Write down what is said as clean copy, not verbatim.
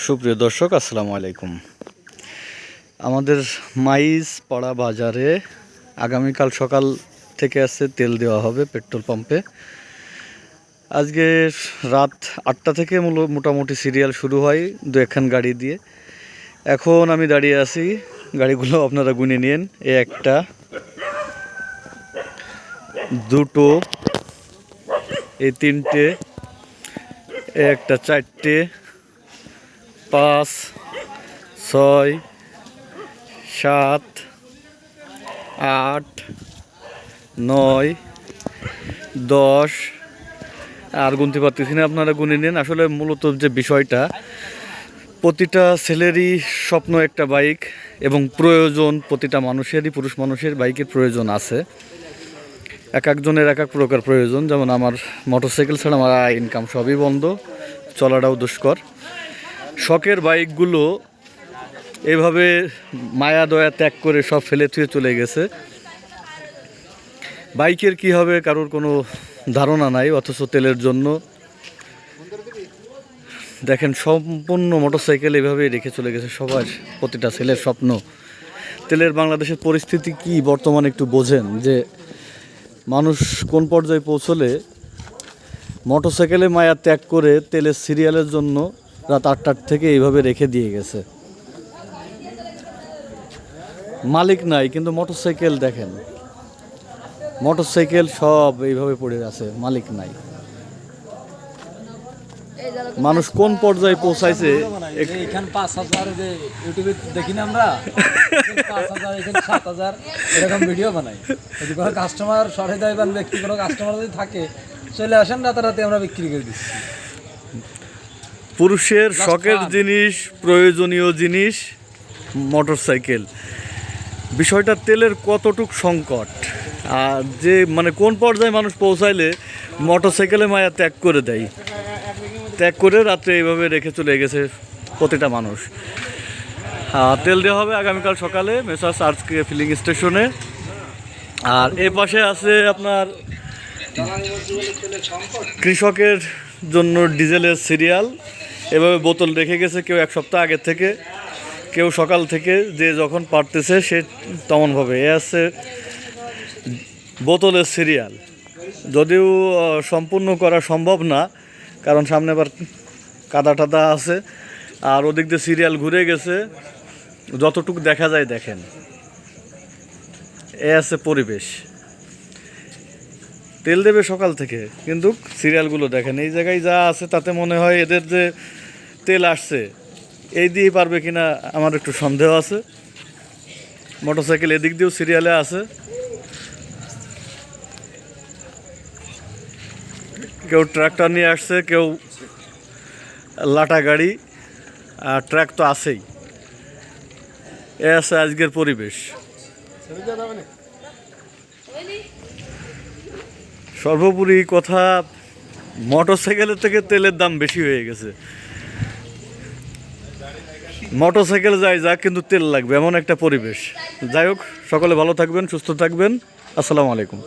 সুপ্রিয় দর্শক, আসসালামু আলাইকুম। আমাদের মাইজ পাড়া বাজারে আগামীকাল সকাল থেকে আসছে তেল দেওয়া হবে পেট্রোল পাম্পে। আজকে রাত 8টা থেকে মোটামুটি সিরিয়াল শুরু হয় দু একখান গাড়ি দিয়ে। এখন আমি দাঁড়িয়ে আছি, গাড়িগুলো আপনারা গুনে নিন। একটা, দুটো, এই তিনটে, একটা, চারটে, 5, 6, 7, 8, 9, 10 আর গুনতে পারতেছি না, আপনারা গুনে নিন। আসলে মূলত যে বিষয়টা, প্রতিটা ছেলেরই স্বপ্ন একটা বাইক এবং প্রয়োজন, প্রতিটা মানুষেরই, পুরুষ মানুষের বাইকের প্রয়োজন আছে। এক একজনের এক এক প্রকার প্রয়োজন। যেমন আমার মোটরসাইকেল ছাড়া আমার ইনকাম সবই বন্ধ, চলাটাও দুষ্কর। শখের বাইকগুলো এভাবে মায়া দয়া ত্যাগ করে সব ফেলে থুয়ে চলে গেছে। বাইকের কি হবে কারোর কোনো ধারণা নাই, অথচ তেলের জন্য দেখেন সম্পূর্ণ মোটরসাইকেল এভাবেই রেখে চলে গেছে সবার, প্রতিটা ছেলের স্বপ্ন। তেলের বাংলাদেশের পরিস্থিতি কি বর্তমানে একটু বোঝেন, যে মানুষ কোন পর্যায়ে পৌঁছলে মোটরসাইকেলে মায়া ত্যাগ করে তেলের সিরিয়ালের জন্য রাত 8টার থেকে এইভাবে রেখে দিয়ে গেছে। মালিক নাই, কিন্তু মোটরসাইকেল দেখেন, মোটরসাইকেল সব এইভাবে পড়ে আছে, মালিক নাই। মানুষ কোন পর্যায়ে পৌঁছাইছে। এখানে 5,000 যে ইউটিউবে দেখি না আমরা, 5,000 এখানে 7,000 এরকম ভিডিও বানাই। যদি কোনো কাস্টমার সহৃদয়বান ব্যক্তি, কোনো কাস্টমার যদি থাকে, চলে আসেন, রাতারাতি আমরা বিক্রি করে দিচ্ছি। পুরুষের শখের জিনিস, প্রয়োজনীয় জিনিস মোটরসাইকেল। বিষয়টা তেলের কতটুক সংকট, আর যে মানে কোন পর্যায়ে মানুষ পৌঁছাইলে মোটরসাইকেলে মায়া ত্যাগ করে দেয়, ত্যাগ করে রাত্রে এইভাবে রেখে চলে গেছে প্রতিটা মানুষ। তেল দেওয়া হবে আগামীকাল সকালে মেসার্স আরকে ফিলিং স্টেশনে। আর এ পাশে আছে আপনার কৃষকের জন্য ডিজেলের সিরিয়াল। এভাবে বোতল রেখে গেছে, কেউ এক সপ্তাহ আগের থেকে, কেউ সকাল থেকে, যে যখন পারতেছে সে তেমনভাবে। এ আছে বোতলের সিরিয়াল, যদিও সম্পূর্ণ করা সম্ভব না, কারণ সামনে আবার কাদা টাদা আছে। আর ওদিক দিয়ে সিরিয়াল ঘুরে গেছে, যতটুকু দেখা যায় দেখেন। এ আছে পরিবেশ। তেল দেবে সকাল থেকে, কিন্তু সিরিয়ালগুলো দেখেন। এই জায়গায় যা আছে তাতে মনে হয় এদের যে তেল আসছে এই দিয়ে পারবে কিনা আমার একটু সন্দেহ আছে। মোটরসাইকেল এদিক দিয়েও সিরিয়ালে আছে, কেউ ট্রাক্টর নিয়ে আসছে, কেউ লাটা গাড়ি, আর ট্রাক তো আছেই। এ আছে আজকের পরিবেশ। সর্বোপরি কথা, মোটরসাইকেলের থেকে তেলের দাম বেশি হয়ে গেছে। মোটরসাইকেল যায় যাক, কিন্তু তেল লাগবে, এমন একটা পরিবেশ। যাই হোক, সকলে ভালো থাকবেন, সুস্থ থাকবেন। আসসালামু আলাইকুম।